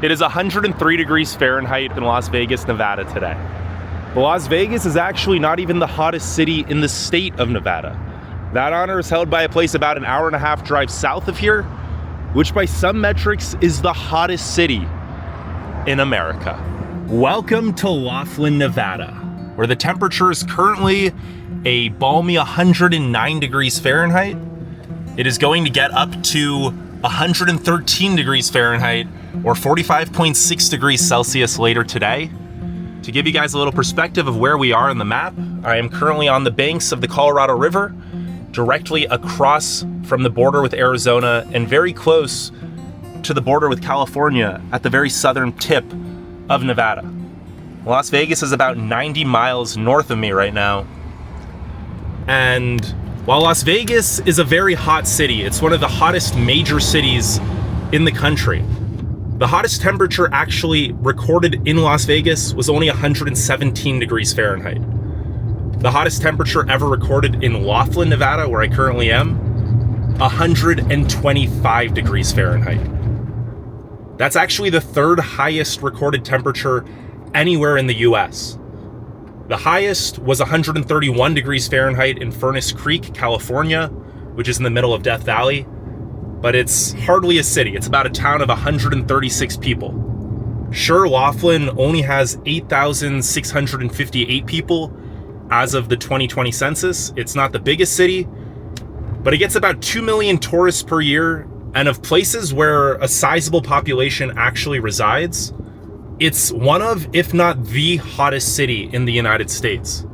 It is 103 degrees Fahrenheit in Las Vegas, Nevada today. But Las Vegas is actually not even the hottest city in the state of Nevada. That honor is held by a place about an hour and a half drive south of here, which by some metrics is the hottest city in America. Welcome to Laughlin, Nevada, where the temperature is currently a balmy 109 degrees Fahrenheit. It is going to get up to 113 degrees Fahrenheit or 45.6 degrees Celsius later today. To give you guys a little perspective of where we are on the map, I am currently on the banks of the Colorado River, directly across from the border with Arizona and very close to the border with California at the very southern tip of Nevada. Las Vegas is about 90 miles north of me right now. And while Las Vegas is a very hot city, it's one of the hottest major cities in the country. The hottest temperature actually recorded in Las Vegas was only 117 degrees Fahrenheit. The hottest temperature ever recorded in Laughlin, Nevada, where I currently am, 125 degrees Fahrenheit. That's actually the third highest recorded temperature anywhere in the US. The highest was 131 degrees Fahrenheit in Furnace Creek, California, which is in the middle of Death Valley. But it's hardly a city. It's about a town of 136 people. Sure, Laughlin only has 8,658 people as of the 2020 census. It's not the biggest city, but it gets about 2 million tourists per year. And of places where a sizable population actually resides, it's one of, if not the hottest city in the United States.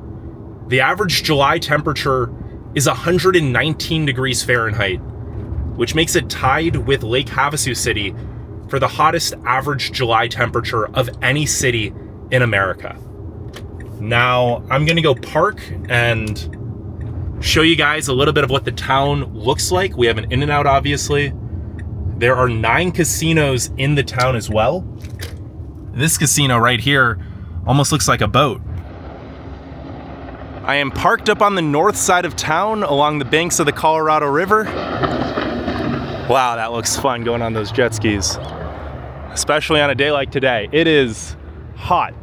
The average July temperature is 119 degrees Fahrenheit, which makes it tied with Lake Havasu City for the hottest average July temperature of any city in America. Now, I'm gonna go park and show you guys a little bit of what the town looks like. We have an In-N-Out, obviously. There are 9 casinos in the town as well. This casino right here almost looks like a boat. I am parked up on the north side of town along the banks of the Colorado River. Wow, that looks fun going on those jet skis, especially on a day like today. It is hot.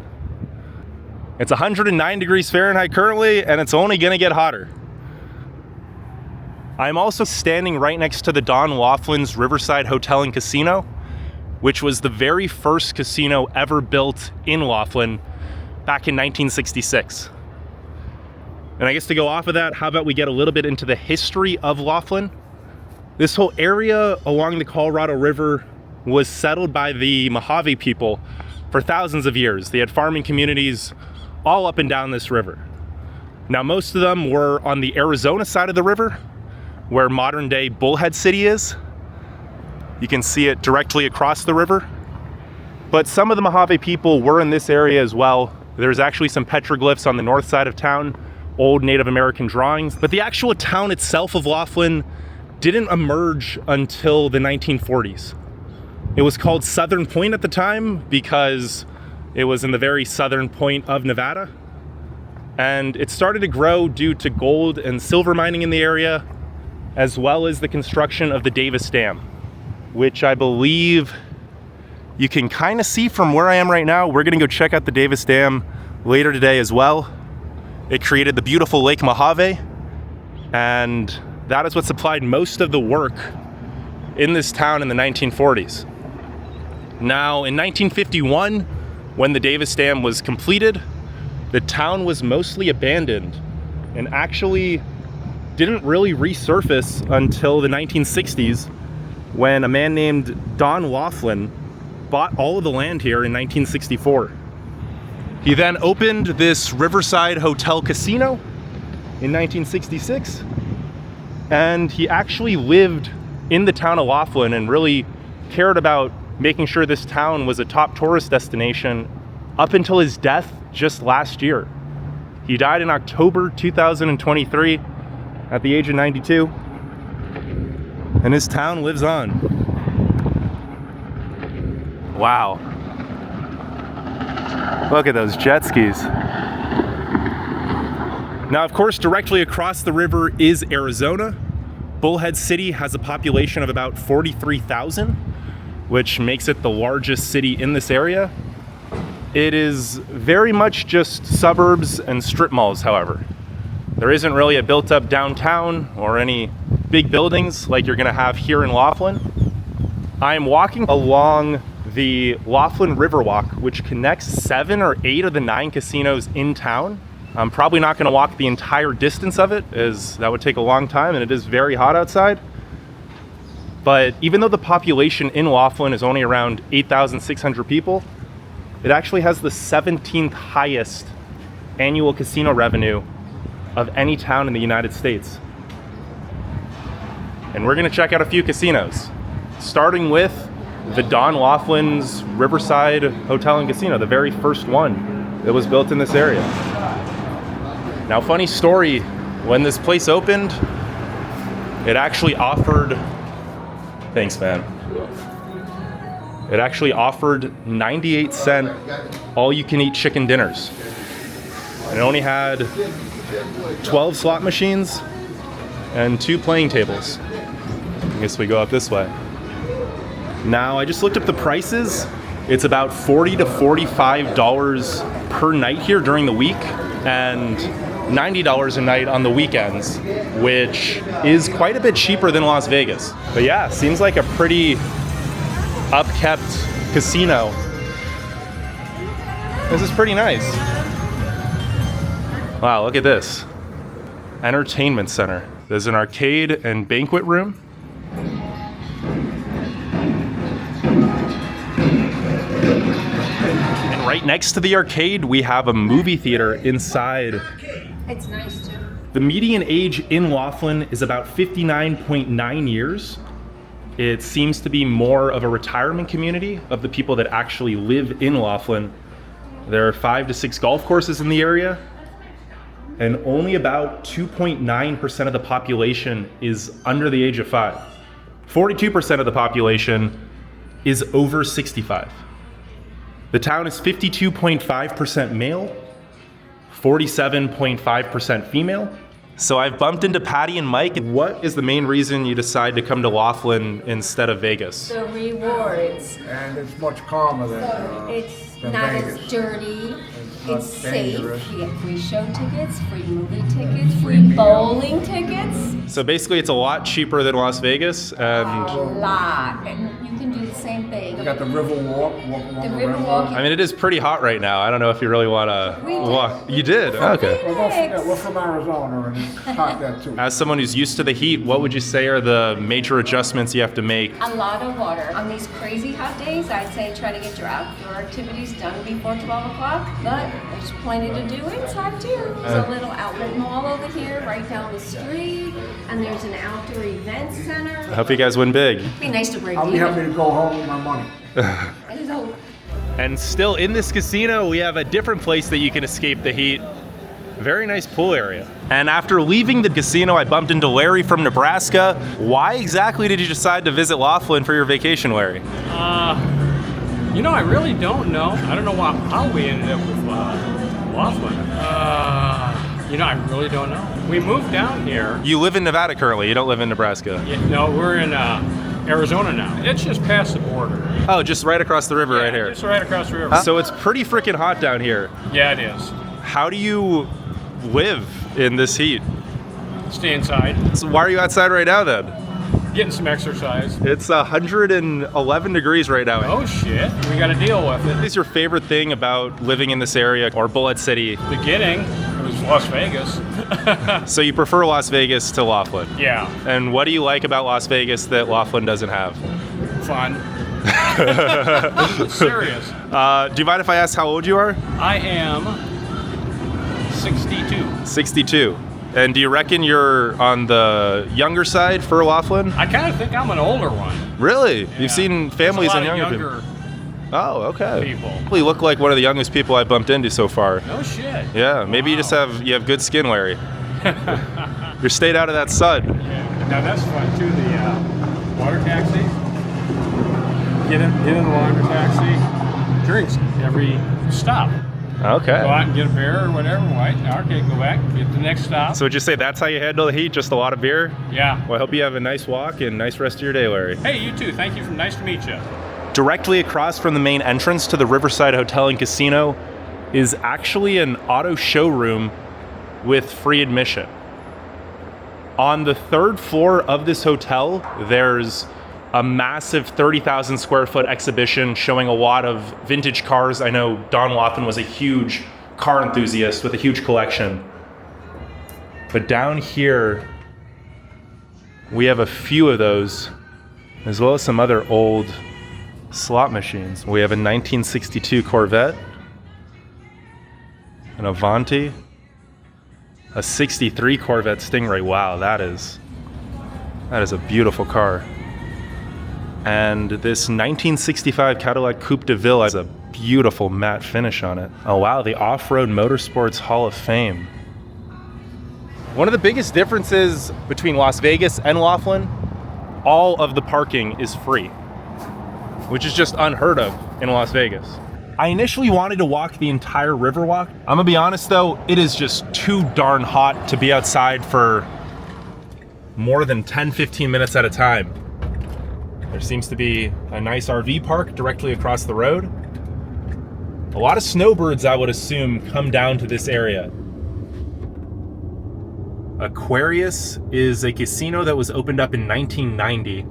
It's 109 degrees Fahrenheit currently, and it's only gonna get hotter. I'm also standing right next to the Don Laughlin's Riverside Hotel and Casino, which was the very first casino ever built in Laughlin back in 1966. And I guess to go off of that, how about we get a little bit into the history of Laughlin? This whole area along the Colorado River was settled by the Mohave people for thousands of years. They had farming communities all up and down this river. Now, most of them were on the Arizona side of the river, where modern day Bullhead City is. You can see it directly across the river. But some of the Mohave people were in this area as well. There's actually some petroglyphs on the north side of town, old Native American drawings. But the actual town itself of Laughlin didn't emerge until the 1940s. It was called Southern Point at the time because it was in the very southern point of Nevada. And it started to grow due to gold and silver mining in the area, as well as the construction of the Davis Dam, which I believe you can kind of see from where I am right now. We're gonna go check out the Davis Dam later today as well. It created the beautiful Lake Mohave, and that is what supplied most of the work in this town in the 1940s. Now, in 1951, when the Davis Dam was completed, the town was mostly abandoned and actually didn't really resurface until the 1960s, when a man named Don Laughlin bought all of the land here in 1964. He then opened this Riverside Hotel Casino in 1966, and he actually lived in the town of Laughlin and really cared about making sure this town was a top tourist destination up until his death just last year. He died in October 2023 at the age of 92, and his town lives on. Wow. Look at those jet skis. Now, of course, directly across the river is Arizona. Bullhead City has a population of about 43,000, which makes it the largest city in this area. It is very much just suburbs and strip malls, however. There isn't really a built-up downtown or any big buildings like you're gonna have here in Laughlin. I'm walking along the Laughlin Riverwalk, which connects 7 or 8 of the 9 casinos in town. I'm probably not gonna walk the entire distance of it, as that would take a long time and it is very hot outside. But even though the population in Laughlin is only around 8,600 people, it actually has the 17th highest annual casino revenue of any town in the United States. And we're gonna check out a few casinos, starting with the Don Laughlin's Riverside Hotel and Casino, the very first one that was built in this area. Now, funny story, when this place opened, it actually offered, thanks man, it actually offered 98-cent all-you-can-eat chicken dinners. And it only had 12 slot machines and 2 playing tables. I guess we go up this way. Now, I just looked up the prices. It's about $40 to $45 per night here during the week, and $90 a night on the weekends, which is quite a bit cheaper than Las Vegas. But yeah, seems like a pretty upkept casino. This is pretty nice. Wow, look at this. Entertainment center. There's an arcade and banquet room. And right next to the arcade, we have a movie theater inside. It's nice too. The median age in Laughlin is about 59.9 years. It seems to be more of a retirement community of the people that actually live in Laughlin. There are 5 to 6 golf courses in the area, and only about 2.9% of the population is under the age of 5. 42% of the population is over 65. The town is 52.5% male, 47.5% female. So I've bumped into Patty and Mike. What is the main reason you decide to come to Laughlin instead of Vegas? The rewards. And it's much calmer than It's than not Vegas. as dirty. not It's safe. dangerous. You get free show tickets, free movie tickets, free bowling tickets. So basically it's a lot cheaper than Las Vegas, A and lot. And you can do the same thing. We got the river walk along The the river river. walk. I mean, it is pretty hot right now. I don't know if you really want to We did. walk. You did? Okay. We're from Arizona and it's hot there too. As someone who's used to the heat, what would you say are the major adjustments you have to make? A lot of water. On these crazy hot days, I'd say try to get your outdoor activities done before 12 o'clock, but there's plenty to do inside too. There's a little outlet mall over here right down the street, and there's an outdoor event center. I hope you guys win big. It'd be nice to break I'll be even. happy to go home with my money. I just hope. And still in this casino, we have a different place that you can escape the heat. Very nice pool area. And after leaving the casino, I bumped into Larry from Nebraska. Why exactly did you decide to visit Laughlin for your vacation, Larry? You know, I really don't know. I don't know how we ended up with Laughlin. You know, I really don't know. We moved down here. You live in Nevada currently, you don't live in Nebraska. Yeah, no, we're in Arizona now. It's just past the border. Oh, just right across the river right here. Just right across the river. So it's pretty freaking hot down here. Yeah, it is. How do you live in this heat? Stay inside. So why are you outside right now then? Getting some exercise. It's 111 degrees right now. Oh shit, we got to deal with What it. is your favorite thing about living in this area or Bullhead City? Beginning, it was Las Vegas. So you prefer Las Vegas to Laughlin? Yeah, And what do you like about Las Vegas that Laughlin doesn't have? fun. Serious. Do you mind if I ask how old you are? I am 62. 62. And do you reckon you're on the younger side for Laughlin? I kind of think I'm an older one. Really? Yeah. You've seen families There's a and lot younger of people? Oh, okay. people. You look like one of the youngest people I bumped into so far. No shit. Yeah, maybe you just have good skin, Larry. You're stayed out of that sun. Yeah. Now that's fun too. The water taxi. Get in the water taxi. Drinks every stop. Go Okay. out and get a beer or whatever. White. Okay, go back. Get the next stop. So would you say that's how you handle the heat? Just a lot of beer? Yeah. Well, I hope you have a nice walk and nice rest of your day, Larry. Hey, you too. Thank you. Nice to meet you. Directly across from the main entrance to the Riverside Hotel and Casino is actually an auto showroom with free admission. On the 3rd floor of this hotel, there's a massive 30,000 square foot exhibition showing a lot of vintage cars. I know Don Laughlin was a huge car enthusiast with a huge collection. But down here, we have a few of those, as well as some other old slot machines. We have a 1962 Corvette, an Avanti, a 63 Corvette Stingray. Wow, that is a beautiful car. And this 1965 Cadillac Coupe de Ville has a beautiful matte finish on it. Oh wow, the Off-Road Motorsports Hall of Fame. One of the biggest differences between Las Vegas and Laughlin, all of the parking is free, which is just unheard of in Las Vegas. I initially wanted to walk the entire Riverwalk. I'm gonna be honest though, it is just too darn hot to be outside for more than 10-15 minutes at a time. There seems to be a nice RV park directly across the road. A lot of snowbirds, I would assume, come down to this area. Aquarius is a casino that was opened up in 1990.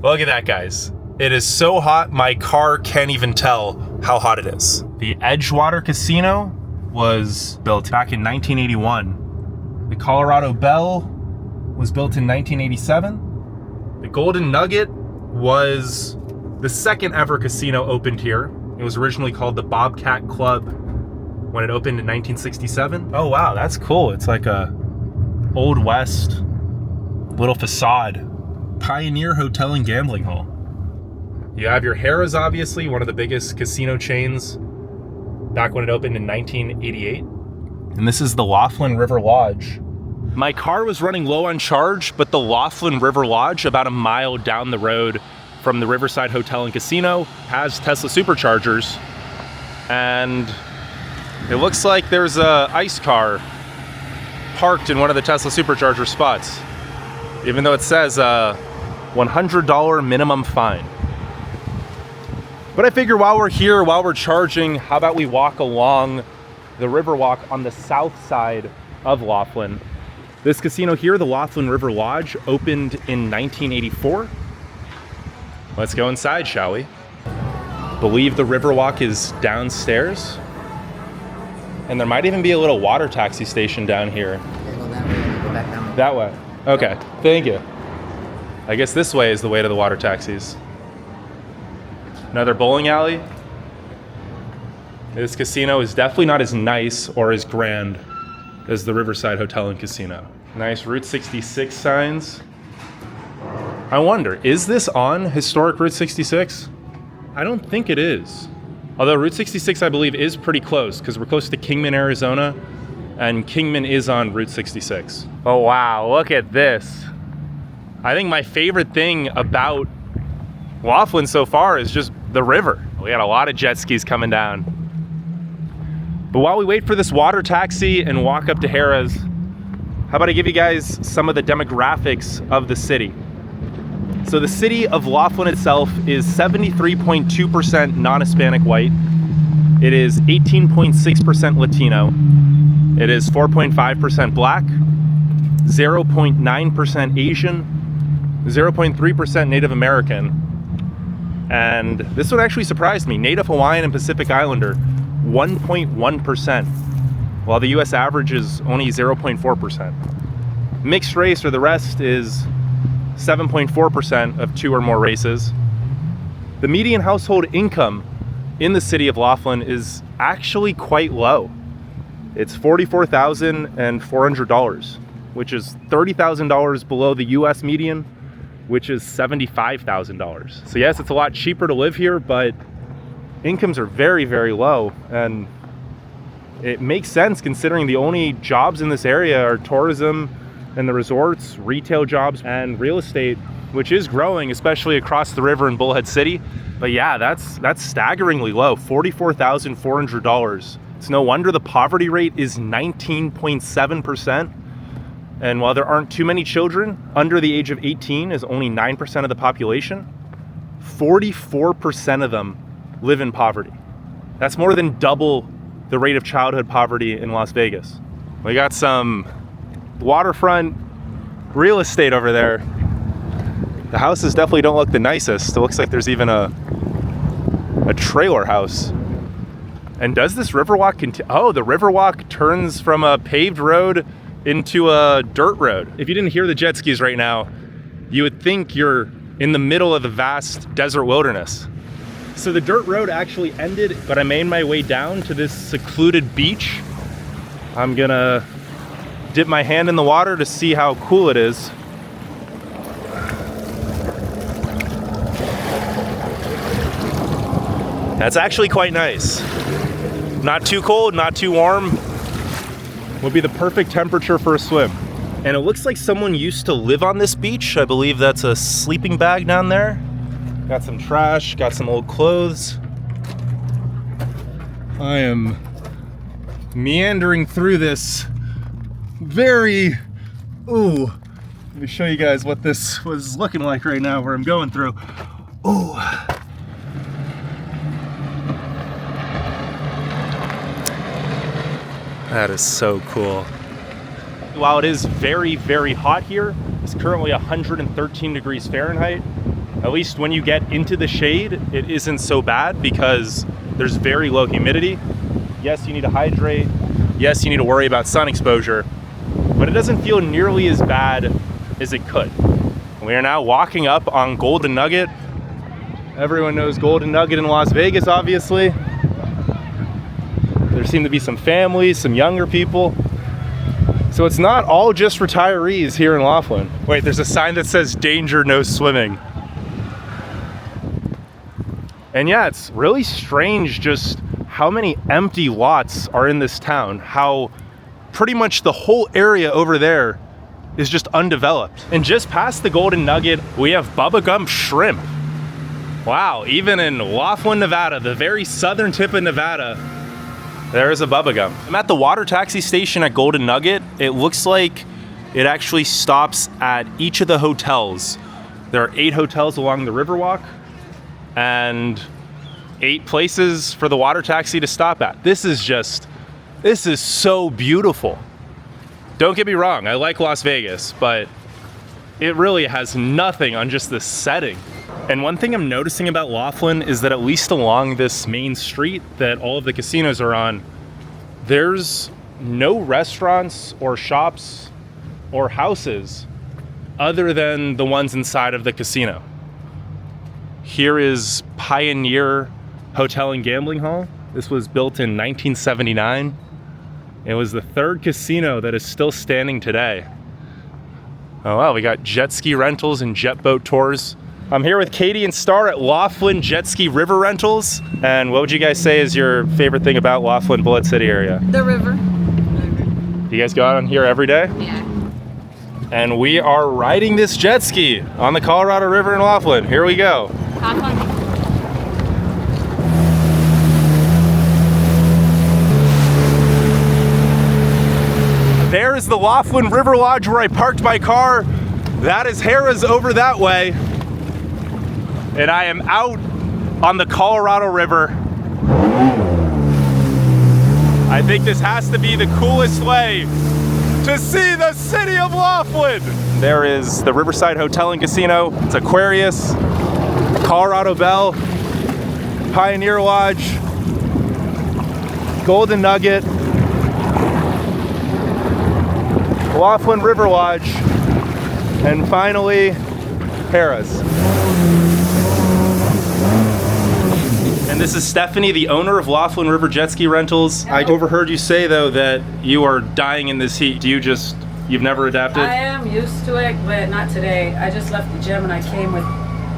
Look at that, guys. It is so hot, my car can't even tell how hot it is. The Edgewater Casino was built back in 1981. The Colorado Bell was built in 1987. The Golden Nugget was the second ever casino opened here. It was originally called the Bobcat Club when it opened in 1967. Oh wow, that's cool. It's like a Old West little facade. Pioneer Hotel and Gambling Hall. You have your Harrah's, obviously, one of the biggest casino chains back when it opened in 1988. And this is the Laughlin River Lodge. My car was running low on charge, but the Laughlin River Lodge, about a mile down the road from the Riverside Hotel and Casino, has Tesla superchargers. And it looks like there's a ICE car parked in one of the Tesla supercharger spots, even though it says a $100 minimum fine. But I figure while we're here, while we're charging, how about we walk along the Riverwalk on the south side of Laughlin. This casino here, the Laughlin River Lodge, opened in 1984. Let's go inside, shall we? Believe the Riverwalk is downstairs. And there might even be a little water taxi station down here. Go that way and go back down. That way. Okay, thank you. I guess this way is the way to the water taxis. Another bowling alley. This casino is definitely not as nice or as grand as the Riverside Hotel and Casino. Nice Route 66 signs. I wonder, is this on historic Route 66? I don't think it is. Although Route 66, I believe, is pretty close because we're close to Kingman, Arizona, and Kingman is on Route 66. Oh wow, look at this. I think my favorite thing about Laughlin so far is just the river. We got a lot of jet skis coming down. But while we wait for this water taxi and walk up to Harrah's, how about I give you guys some of the demographics of the city. So the city of Laughlin itself is 73.2% non-Hispanic white. It is 18.6% Latino. It is 4.5% black, 0.9% Asian, 0.3% Native American. And this one actually surprised me. Native Hawaiian and Pacific Islander, 1.1%, while the US average is only 0.4%. Mixed race, or the rest, is 7.4% of 2 or more races. The median household income in the city of Laughlin is actually quite low. It's $44,400, which is $30,000 below the US median, which is $75,000. So yes, it's a lot cheaper to live here, but incomes are very, very low. And it makes sense considering the only jobs in this area are tourism and the resorts, retail jobs, and real estate, which is growing, especially across the river in Bullhead City. But yeah, that's staggeringly low, $44,400. It's no wonder the poverty rate is 19.7%. And while there aren't too many children, under the age of 18 is only 9% of the population. 44% of them live in poverty. That's more than double the rate of childhood poverty in Las Vegas. We got some waterfront real estate over there. The houses definitely don't look the nicest. It looks like there's even a trailer house. And does this Riverwalk continue? Oh, the Riverwalk turns from a paved road into a dirt road. If you didn't hear the jet skis right now, you would think you're in the middle of the vast desert wilderness. So the dirt road actually ended, but I made my way down to this secluded beach. I'm gonna dip my hand in the water to see how cool it is. That's actually quite nice. Not too cold, not too warm. Would be the perfect temperature for a swim. And it looks like someone used to live on this beach. I believe that's a sleeping bag down there. Got some trash, got some old clothes. I am meandering through this very, ooh, let me show you guys what this was looking like right now where I'm going through. Ooh. That is so cool. While it is very, very hot here, it's currently 113 degrees Fahrenheit. At least when you get into the shade, it isn't so bad because there's very low humidity. Yes, you need to hydrate. Yes, you need to worry about sun exposure, but it doesn't feel nearly as bad as it could. We are now walking up on Golden Nugget. Everyone knows Golden Nugget in Las Vegas, obviously. There seem to be some families, some younger people. So it's not all just retirees here in Laughlin. Wait, there's a sign that says danger, no swimming. And yeah, it's really strange just how many empty lots are in this town. How pretty much the whole area over there is just undeveloped. And just past the Golden Nugget, we have Bubba Gump Shrimp. Wow, even in Laughlin, Nevada, the very southern tip of Nevada, there is a Bubba Gump. I'm at the water taxi station at Golden Nugget. It looks like it actually stops at each of the hotels. There are 8 hotels along the Riverwalk and 8 places for the water taxi to stop at. This is so beautiful. Don't get me wrong, I like Las Vegas, but it really has nothing on just the setting. And one thing I'm noticing about Laughlin is that at least along this main street that all of the casinos are on, there's no restaurants or shops or houses other than the ones inside of the casino. Here is Pioneer Hotel and Gambling Hall. This was built in 1979. It was the 3rd casino that is still standing today. Oh wow, we got jet ski rentals and jet boat tours. I'm here with Katie and Star at Laughlin Jet Ski River Rentals. And what would you guys say is your favorite thing about Laughlin, Bullhead City area? The river. You guys go out on here every day? Yeah. And we are riding this jet ski on the Colorado River in Laughlin. Here we go. Have fun. There is the Laughlin River Lodge where I parked my car. That is Harrah's over that way. And I am out on the Colorado River. I think this has to be the coolest way to see the city of Laughlin. There is the Riverside Hotel and Casino. It's Aquarius, Colorado Bell, Pioneer Lodge, Golden Nugget, Laughlin River Lodge, and finally, Harrah's. And this is Stephanie, the owner of Laughlin River Jet Ski Rentals. I overheard you say, though, that you are dying in this heat. You've never adapted? I am used to it, but not today. I just left the gym and I came with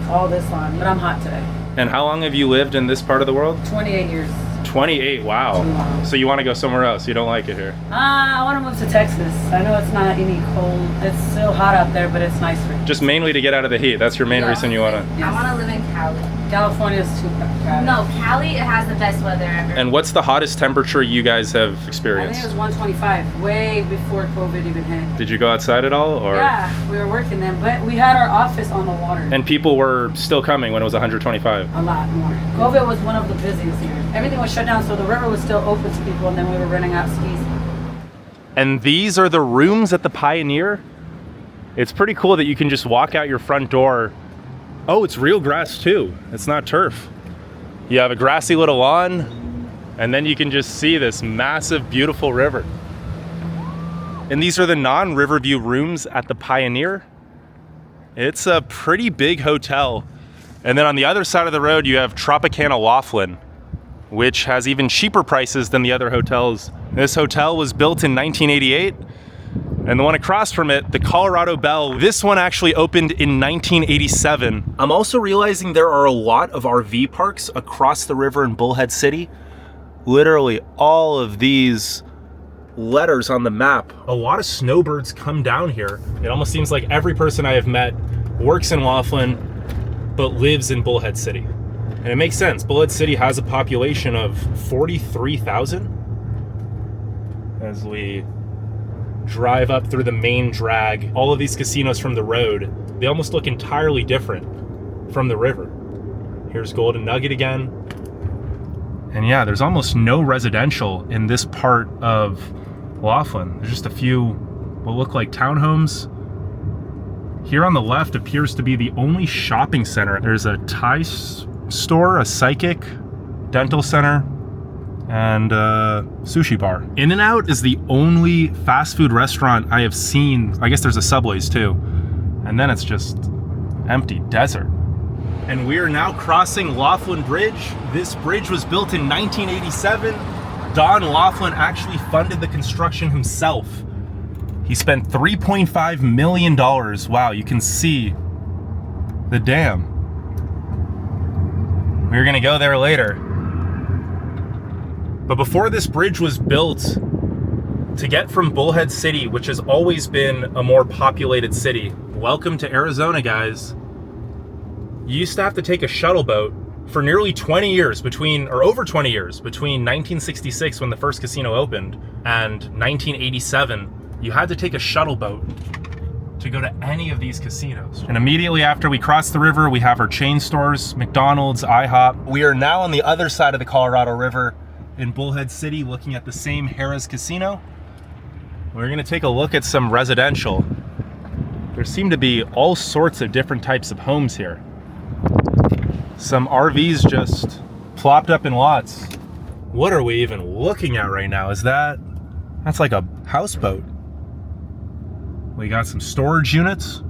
all this on, but I'm hot today. And how long have you lived in this part of the world? 28 years. 28, wow. Too long. So you want to go somewhere else? You don't like it here? I want to move to Texas. I know it's not any cold. It's still hot out there, but it's nicer. Just mainly to get out of the heat. That's your main reason you want to? I want to live in Cali. California's too crowded. No, Cali has the best weather ever. And what's the hottest temperature you guys have I think experienced? it was 125, way before COVID even hit. Did you go outside at all? Or? Yeah, we were working then, but we had our office on the water. And people were still coming when it was 125. A lot more. COVID was one of the busiest here. Everything was shut down, so the river was still open to people, and then we were renting out skis. And these are the rooms at the Pioneer? It's pretty cool that you can just walk out your front door. Oh, it's real grass too. It's not turf. You have a grassy little lawn, and then you can just see this massive, beautiful river. And these are the non-Riverview rooms at the Pioneer. It's a pretty big hotel. And then on the other side of the road, you have Tropicana Laughlin, which has even cheaper prices than the other hotels. This hotel was built in 1988. And the one across from it, the Colorado Bell, this one actually opened in 1987. I'm also realizing there are a lot of RV parks across the river in Bullhead City. Literally all of these letters on the map. A lot of snowbirds come down here. It almost seems like every person I have met works in Laughlin, but lives in Bullhead City. And it makes sense. Bullhead City has a population of 43,000. As we drive up through the main drag, all of these casinos from the road, they almost look entirely different from the river. Here's Golden Nugget again. And yeah, there's almost no residential in this part of Laughlin. There's just a few what look like townhomes. Here on the left appears to be the only shopping center. There's a Thai store, a psychic, dental center, and a sushi bar. In-N-Out is the only fast food restaurant I have seen. I guess there's a Subway's too. And then it's just empty desert. And we are now crossing Laughlin Bridge. This bridge was built in 1987. Don Laughlin actually funded the construction himself. He spent $3.5 million. Wow, you can see the dam. We're gonna go there later. But before this bridge was built, to get from Bullhead City, which has always been a more populated city, welcome to Arizona, guys. You used to have to take a shuttle boat for nearly 20 years over 20 years, between 1966 when the first casino opened and 1987, you had to take a shuttle boat to go to any of these casinos. And immediately after we cross the river, we have our chain stores, McDonald's, IHOP. We are now on the other side of the Colorado River in Bullhead City, looking at the same Harrah's Casino. We're gonna take a look at some residential. There seem to be all sorts of different types of homes here. Some RVs just plopped up in lots. What are we even looking at right now? That's like a houseboat. We got some storage units.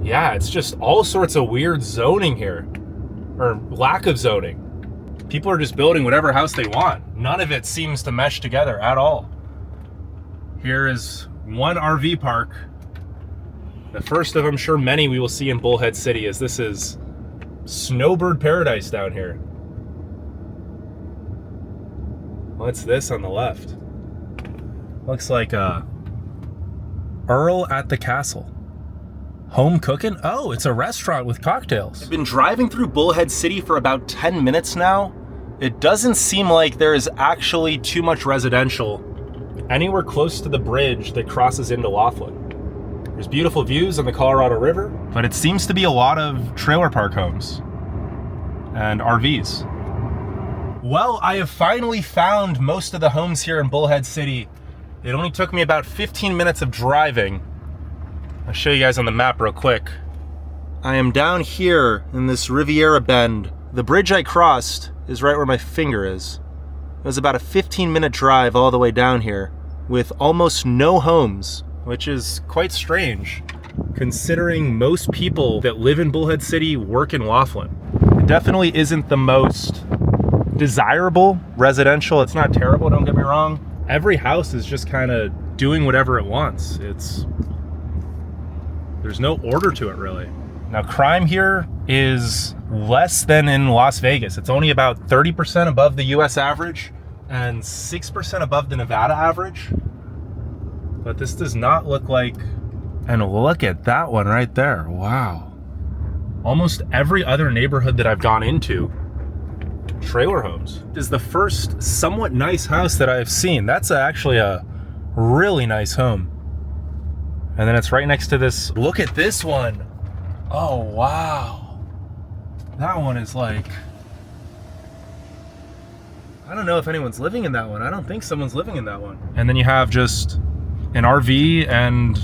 Yeah, it's just all sorts of weird zoning here, or lack of zoning. People are just building whatever house they want. None of it seems to mesh together at all. Here is one RV park. The first of, I'm sure, many we will see in Bullhead City, as this is snowbird paradise down here. What's this on the left? Looks like a Earl at the Castle. Home cooking? Oh, it's a restaurant with cocktails. I've been driving through Bullhead City for about 10 minutes now. It doesn't seem like there is actually too much residential anywhere close to the bridge that crosses into Laughlin. There's beautiful views on the Colorado River, but it seems to be a lot of trailer park homes and RVs. Well, I have finally found most of the homes here in Bullhead City. It only took me about 15 minutes of driving. I'll show you guys on the map real quick. I am down here in this Riviera bend. The bridge I crossed is right where my finger is. It was about a 15-minute drive all the way down here with almost no homes, which is quite strange considering most people that live in Bullhead City work in Laughlin. It definitely isn't the most desirable residential. It's not terrible, don't get me wrong. Every house is just kind of doing whatever it wants. There's no order to it, really. Now, crime here is less than in Las Vegas. It's only about 30% above the US average and 6% above the Nevada average. But this does not look like, and look at that one right there. Wow. Almost every other neighborhood that I've gone into, trailer homes. This is the first somewhat nice house that I've seen. That's actually a really nice home. And then it's right next to this. Look at this one. Oh, wow. That one is like, I don't know if anyone's living in that one. I don't think someone's living in that one. And then you have just an RV and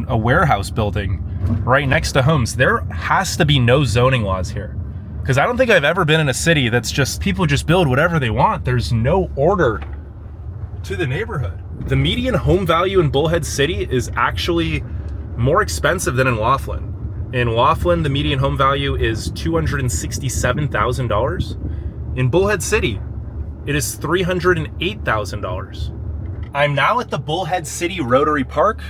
a warehouse building right next to homes. There has to be no zoning laws here, because I don't think I've ever been in a city that's just people just build whatever they want. There's no order to the neighborhood. The median home value in Bullhead City is actually more expensive than in Laughlin. In Laughlin, the median home value is $267,000. In Bullhead City, it is $308,000. I'm now at the Bullhead City Rotary Park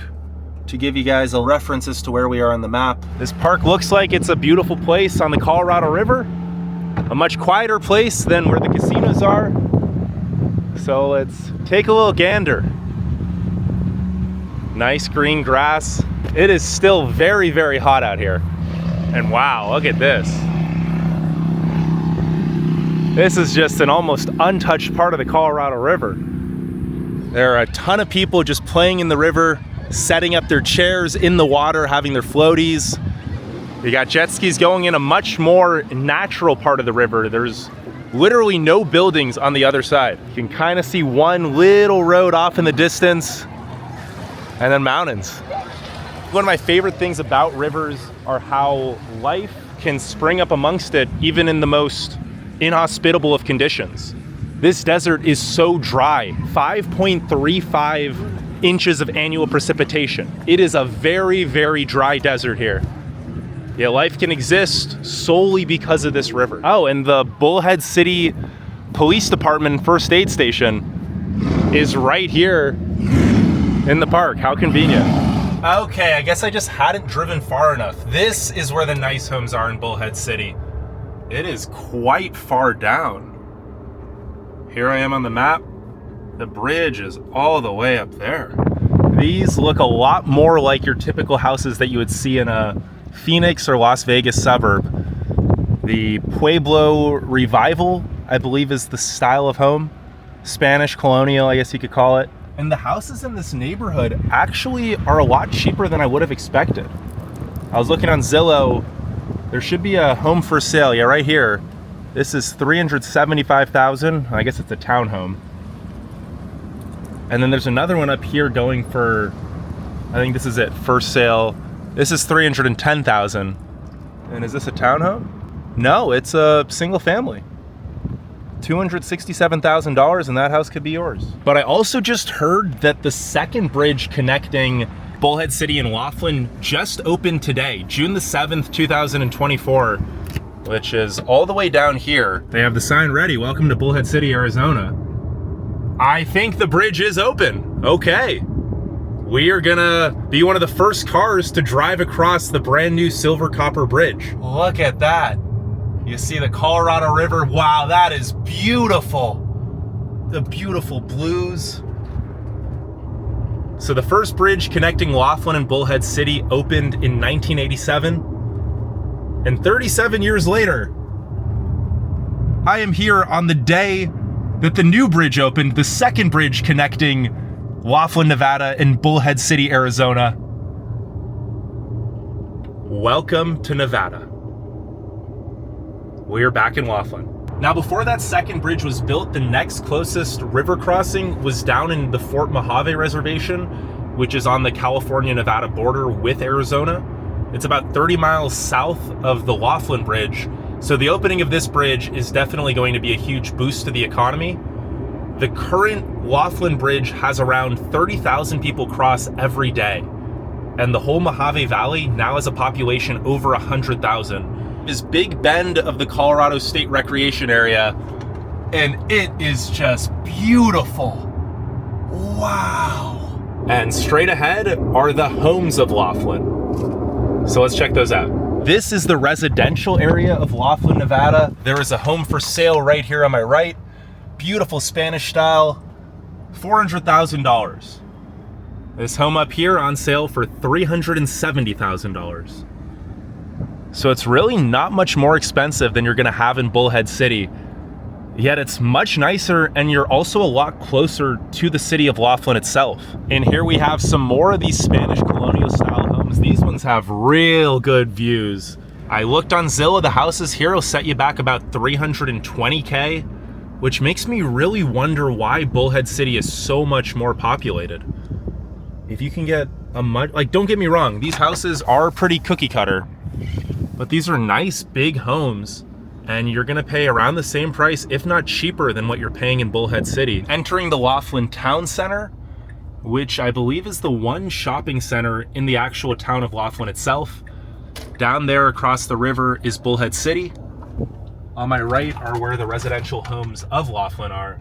to give you guys a reference as to where we are on the map. This park looks like it's a beautiful place on the Colorado River, a much quieter place than where the casinos are. So let's take a little gander. Nice green grass. It is still very, very hot out here. And wow, look at this. This is just an almost untouched part of the Colorado River. There are a ton of people just playing in the river, setting up their chairs in the water, having their floaties. You got jet skis going in a much more natural part of the river. There's literally no buildings on the other side. You can kind of see one little road off in the distance, and then mountains. One of my favorite things about rivers are how life can spring up amongst it, even in the most inhospitable of conditions. This desert is so dry, 5.35 inches of annual precipitation. It is a very, very dry desert here. Yeah, life can exist solely because of this river. Oh, and the Bullhead City Police Department First Aid Station is right here in the park. How convenient. Okay, I guess I just hadn't driven far enough. This is where the nice homes are in Bullhead City. It is quite far down. Here I am on the map. The bridge is all the way up there. These look a lot more like your typical houses that you would see in a Phoenix or Las Vegas suburb. The Pueblo Revival, I believe, is the style of home. Spanish colonial, I guess you could call it. And the houses in this neighborhood actually are a lot cheaper than I would have expected. I was looking on Zillow. There should be a home for sale. Yeah, right here. This is $375,000. I guess it's a townhome. And then there's another one up here going for, I think this is it, first sale. This is $310,000. And is this a townhome? No, it's a single family. $267,000, and that house could be yours. But I also just heard that the second bridge connecting Bullhead City and Laughlin just opened today, June the 7th, 2024, which is all the way down here. They have the sign ready, welcome to Bullhead City, Arizona. I think the bridge is open. Okay. We are gonna be one of the first cars to drive across the brand new Silver Copper Bridge. Look at that. You see the Colorado River. Wow, that is beautiful. The beautiful blues. So the first bridge connecting Laughlin and Bullhead City opened in 1987. And 37 years later, I am here on the day that the new bridge opened, the second bridge connecting Laughlin, Nevada and Bullhead City, Arizona. Welcome to Nevada. We're back in Laughlin. Now, before that second bridge was built, the next closest river crossing was down in the Fort Mohave Reservation, which is on the California-Nevada border with Arizona. It's about 30 miles south of the Laughlin Bridge. So the opening of this bridge is definitely going to be a huge boost to the economy. The current Laughlin Bridge has around 30,000 people cross every day. And the whole Mohave Valley now has a population over 100,000. This Big Bend of the Colorado State Recreation Area, and it is just beautiful. Wow. And straight ahead are the homes of Laughlin. So let's check those out. This is the residential area of Laughlin, Nevada. There is a home for sale right here on my right. Beautiful Spanish style, $400,000. This home up here on sale for $370,000. So it's really not much more expensive than you're gonna have in Bullhead City. Yet it's much nicer, and you're also a lot closer to the city of Laughlin itself. And here we have some more of these Spanish colonial style homes. These ones have real good views. I looked on Zillow, the houses here will set you back about $320K, which makes me really wonder why Bullhead City is so much more populated. If you can get a like, don't get me wrong, these houses are pretty cookie cutter, but these are nice big homes, and you're gonna pay around the same price, if not cheaper than what you're paying in Bullhead City. Entering the Laughlin Town Center, which I believe is the one shopping center in the actual town of Laughlin itself. Down there across the river is Bullhead City. On my right are where the residential homes of Laughlin are.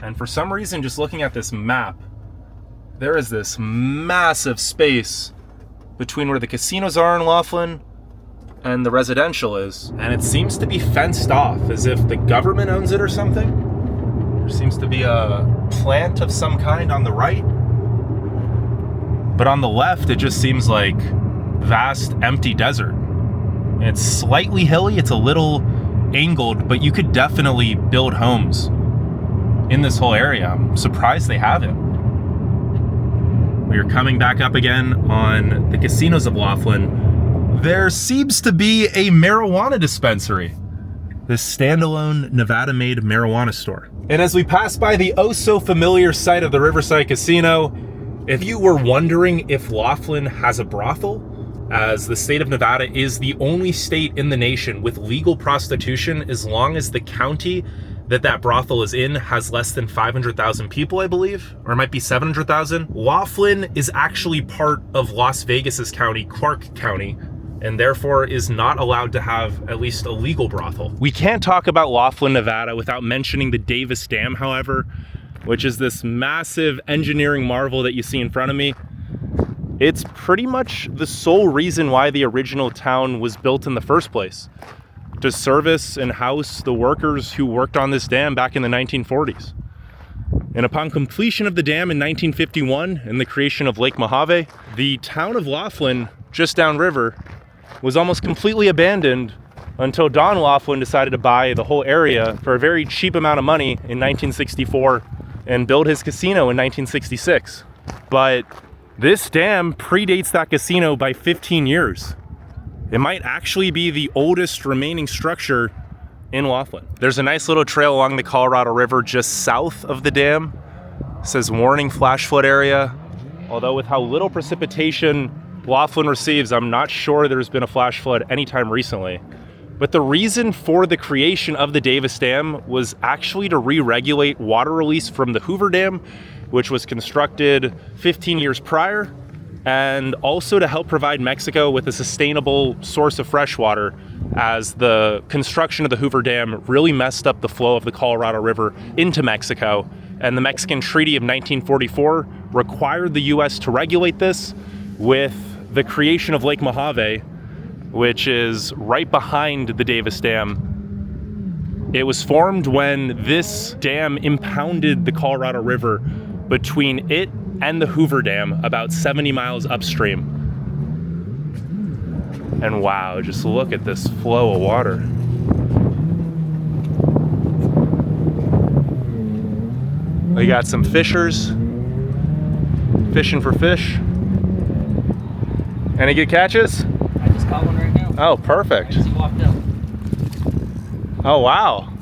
And for some reason, just looking at this map, there is this massive space between where the casinos are in Laughlin and the residential is, and it seems to be fenced off as if the government owns it or something. There seems to be a plant of some kind on the right, but on the left it just seems like vast empty desert. It's slightly hilly, it's a little angled, but you could definitely build homes in this whole area. I'm surprised they haven't. We are coming back up again on the casinos of Laughlin. There seems to be a marijuana dispensary. This standalone Nevada-made marijuana store. And as we pass by the oh-so-familiar site of the Riverside Casino, if you were wondering if Laughlin has a brothel, as the state of Nevada is the only state in the nation with legal prostitution as long as the county that brothel is in has less than 500,000 people, I believe, or it might be 700,000. Laughlin is actually part of Las Vegas's county, Clark County, and therefore is not allowed to have at least a legal brothel. We can't talk about Laughlin, Nevada without mentioning the Davis Dam, however, which is this massive engineering marvel that you see in front of me. It's pretty much the sole reason why the original town was built in the first place, to service and house the workers who worked on this dam back in the 1940s. And upon completion of the dam in 1951 and the creation of Lake Mohave, the town of Laughlin, just downriver, was almost completely abandoned until Don Laughlin decided to buy the whole area for a very cheap amount of money in 1964 and build his casino in 1966. But this dam predates that casino by 15 years. It might actually be the oldest remaining structure in Laughlin. There's a nice little trail along the Colorado River just south of the dam. It says warning flash flood area. Although with how little precipitation Laughlin receives, I'm not sure there's been a flash flood anytime recently. But the reason for the creation of the Davis Dam was actually to re-regulate water release from the Hoover Dam, which was constructed 15 years prior, and also to help provide Mexico with a sustainable source of fresh water, as the construction of the Hoover Dam really messed up the flow of the Colorado River into Mexico. And the Mexican Treaty of 1944 required the US to regulate this with the creation of Lake Mohave, which is right behind the Davis Dam. It was formed when this dam impounded the Colorado River between it and the Hoover Dam about 70 miles upstream. And wow, just look at this flow of water. We got some fishers fishing for fish. Any good catches? I just caught one right now. Oh, perfect. He walked up. Oh, wow.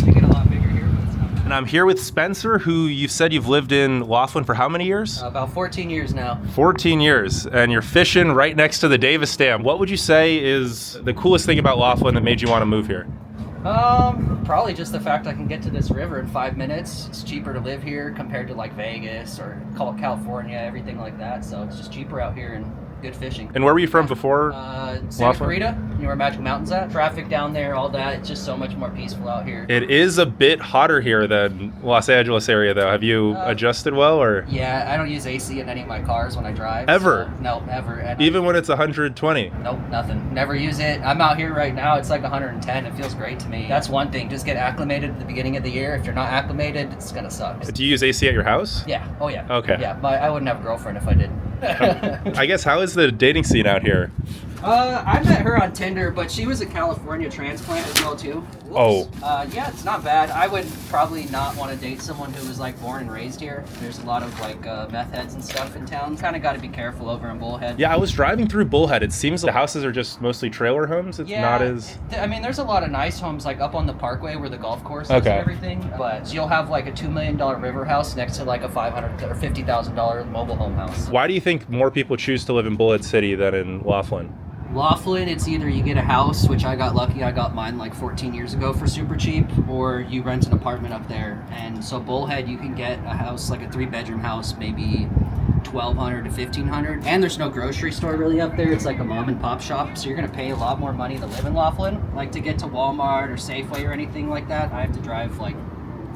They get a lot bigger here, but it's not. And I'm here with Spencer, who you said you've lived in Laughlin for how many years? About 14 years now. 14 years, and you're fishing right next to the Davis Dam. What would you say is the coolest thing about Laughlin that made you want to move here? Probably just the fact I can get to this river in 5 minutes. It's cheaper to live here compared to like Vegas or California, everything like that. So it's just cheaper out here and good fishing. And where were you from before? Santa Laughlin? Clarita, you know where Magic Mountain's at? Traffic down there, all that. It's just so much more peaceful out here. It is a bit hotter here than Los Angeles area, though. Have you adjusted well, or? Yeah, I don't use AC in any of my cars when I drive. Ever? So, no, ever. And Even when it's 120? Nope, nothing. Never use it. I'm out here right now. It's like 110. It feels great to me. That's one thing. Just get acclimated at the beginning of the year. If you're not acclimated, it's gonna suck. Do you use AC at your house? Yeah. Oh yeah. Okay. Yeah, but I wouldn't have a girlfriend if I did. I guess, how is the dating scene out here? I met her on Tinder, but she was a California transplant as well too. Oh. Yeah, it's not bad. I would probably not want to date someone who was like born and raised here. There's a lot of like meth heads and stuff in town. Kind of got to be careful over in Bullhead. Yeah, I was driving through Bullhead. It seems the houses are just mostly trailer homes. It's not as... I mean, there's a lot of nice homes like up on the parkway where the golf course is and everything. But you'll have like a $2 million river house next to like a $500,000 or $50,000 mobile home house. Why do you think more people choose to live in Bullhead City than in Laughlin? Laughlin, it's either you get a house, which I got lucky, I got mine like 14 years ago for super cheap, or you rent an apartment up there. And so Bullhead, you can get a house, like a 3-bedroom house, maybe $1,200 to $1,500. And there's no grocery store really up there. It's like a mom and pop shop. So you're going to pay a lot more money to live in Laughlin. Like to get to Walmart or Safeway or anything like that, I have to drive like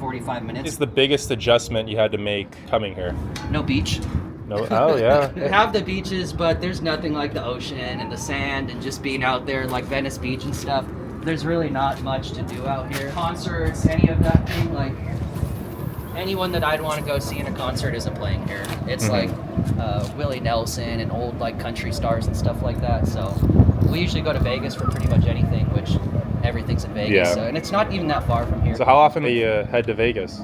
45 minutes. It's the biggest adjustment you had to make coming here. No beach. No, oh yeah. We have the beaches, but there's nothing like the ocean and the sand and just being out there like Venice Beach and stuff. There's really not much to do out here. Concerts, any of that thing, like anyone that I'd want to go see in a concert isn't playing here. It's like Willie Nelson and old like country stars and stuff like that. So we usually go to Vegas for pretty much anything, which everything's in Vegas. Yeah. So, and it's not even that far from here. So how often do you head to Vegas?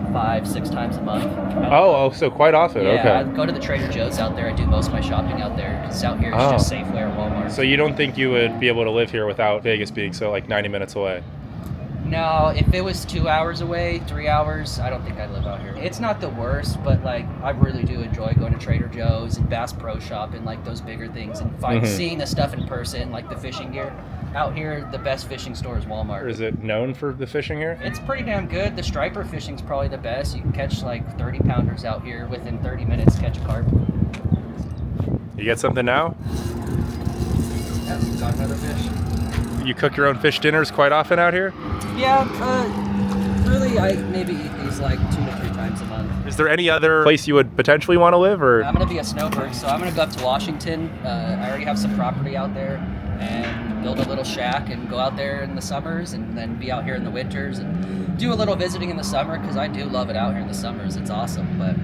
5-6 times a month. Oh, so quite often. Yeah, Okay. I go to the Trader Joe's out there. I do most of my shopping out there because out here it's just Safeway or Walmart. So you don't think you would be able to live here without Vegas being so like 90 minutes away? No, if it was 2 hours away, 3 hours, I don't think I'd live out here. It's not the worst, but like I really do enjoy going to Trader Joe's and Bass Pro Shop and like those bigger things and seeing the stuff in person, like the fishing gear. Out here, the best fishing store is Walmart. Is it known for the fishing here? It's pretty damn good. The striper fishing's probably the best. You can catch like 30-pounders out here within 30 minutes, catch a carp. You get something now? Yeah, got another fish. You cook your own fish dinners quite often out here? Yeah, really, I maybe eat these like 2 to 3 times a month. Is there any other place you would potentially want to live, or? I'm gonna be a snowbird, so I'm gonna go up to Washington. I already have some property out there, and build a little shack and go out there in the summers, and then be out here in the winters and do a little visiting in the summer because I do love it out here in the summers. It's awesome, but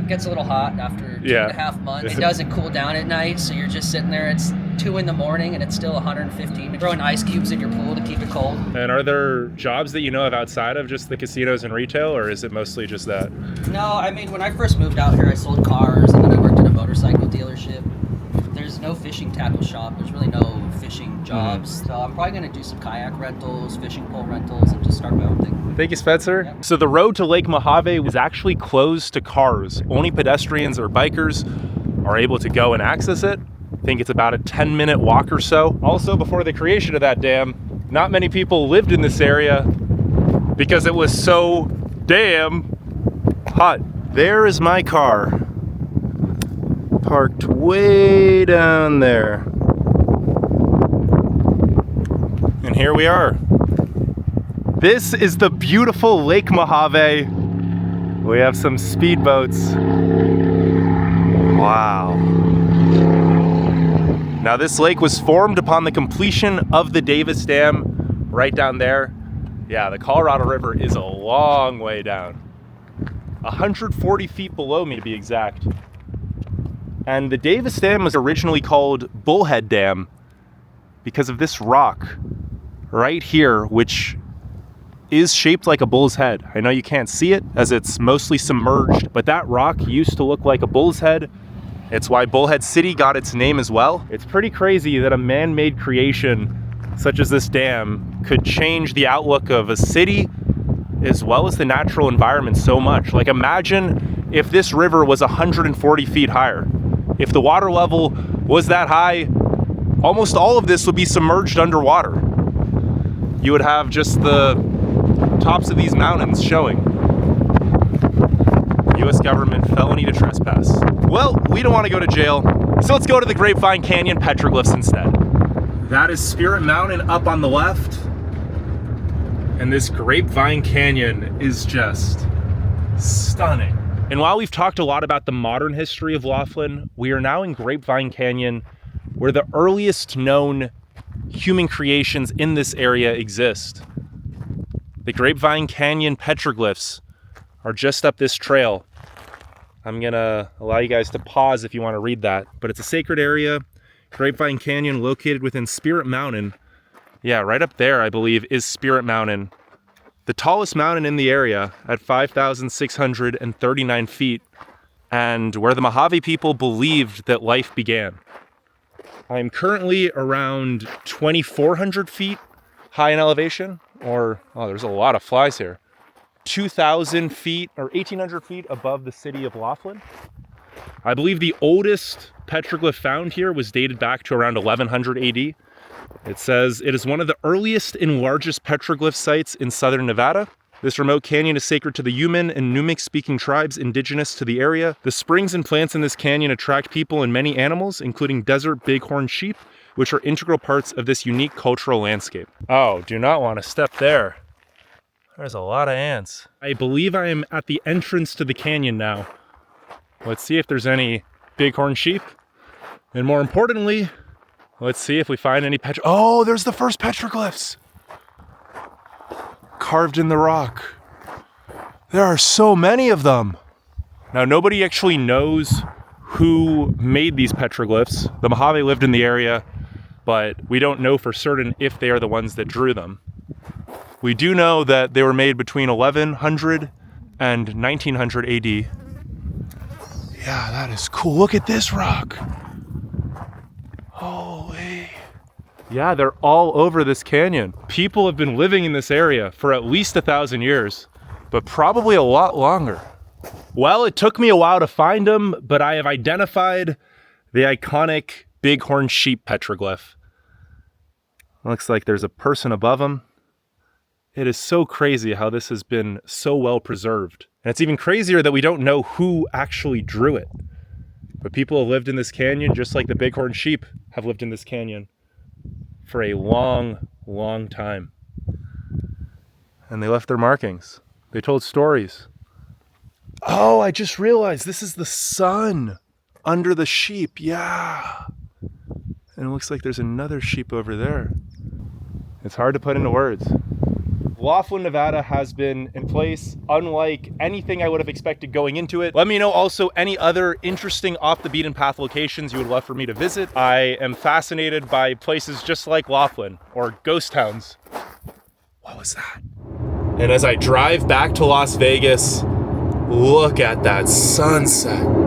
it gets a little hot after 2.5 months. It doesn't cool down at night, so you're just sitting there. It's 2 in the morning and it's still 115. You're throwing ice cubes in your pool to keep it cold. And are there jobs that you know of outside of just the casinos and retail, or is it mostly just that? No, I mean, when I first moved out here, I sold cars and then I worked at a motorcycle dealership. There's no fishing tackle shop. There's really no fishing jobs. So I'm probably going to do some kayak rentals, fishing pole rentals, and just start my own thing. Thank you, Spencer. Yeah. So the road to Lake Mohave is actually closed to cars. Only pedestrians or bikers are able to go and access it. I think it's about a 10-minute walk or so. Also, before the creation of that dam, not many people lived in this area because it was so damn hot. There is my car, parked way down there. And here we are. This is the beautiful Lake Mohave. We have some speedboats. Wow. Now this lake was formed upon the completion of the Davis Dam right down there. Yeah, the Colorado River is a long way down. 140 feet below me to be exact. And the Davis Dam was originally called Bullhead Dam because of this rock right here, which is shaped like a bull's head. I know you can't see it as it's mostly submerged, but that rock used to look like a bull's head. It's why Bullhead City got its name as well. It's pretty crazy that a man-made creation such as this dam could change the outlook of a city as well as the natural environment so much. Like, imagine if this river was 140 feet higher. If the water level was that high, almost all of this would be submerged underwater. You would have just the tops of these mountains showing. U.S. government felony to trespass. Well, we don't want to go to jail, so let's go to the Grapevine Canyon petroglyphs instead. That is Spirit Mountain up on the left, and this Grapevine Canyon is just stunning. And while we've talked a lot about the modern history of Laughlin, we are now in Grapevine Canyon, where the earliest known human creations in this area exist. The Grapevine Canyon petroglyphs are just up this trail. I'm gonna allow you guys to pause if you want to read that, but it's a sacred area. Grapevine Canyon, located within Spirit Mountain. Yeah, right up there, I believe, is Spirit Mountain. The tallest mountain in the area at 5,639 feet, and where the Mohave people believed that life began. I'm currently around 2,400 feet high in elevation, or, oh, there's a lot of flies here. 2,000 feet or 1,800 feet above the city of Laughlin. I believe the oldest petroglyph found here was dated back to around 1100 AD. It says it is one of the earliest and largest petroglyph sites in southern Nevada. This remote canyon is sacred to the Yuman and Numic-speaking tribes indigenous to the area. The springs and plants in this canyon attract people and many animals, including desert bighorn sheep, which are integral parts of this unique cultural landscape. Oh, do not want to step there. There's a lot of ants. I believe I am at the entrance to the canyon now. Let's see if there's any bighorn sheep. And more importantly, let's see if we find any oh, there's the first petroglyphs. Carved in the rock. There are so many of them. Now, nobody actually knows who made these petroglyphs. The Mohave lived in the area, but we don't know for certain if they are the ones that drew them. We do know that they were made between 1100 and 1900 AD. Yeah, that is cool. Look at this rock. Holy. Yeah, they're all over this canyon. People have been living in this area for at least 1,000 years, but probably a lot longer. Well, it took me a while to find them, but I have identified the iconic bighorn sheep petroglyph. Looks like there's a person above them. It is so crazy how this has been so well preserved. And it's even crazier that we don't know who actually drew it. But people have lived in this canyon just like the bighorn sheep have lived in this canyon for a long, long time. And they left their markings. They told stories. Oh, I just realized this is the sun under the sheep. Yeah. And it looks like there's another sheep over there. It's hard to put into words. Laughlin, Nevada has been in place unlike anything I would have expected going into it. Let me know also any other interesting off the beaten path locations you would love for me to visit. I am fascinated by places just like Laughlin or ghost towns. What was that? And as I drive back to Las Vegas, look at that sunset.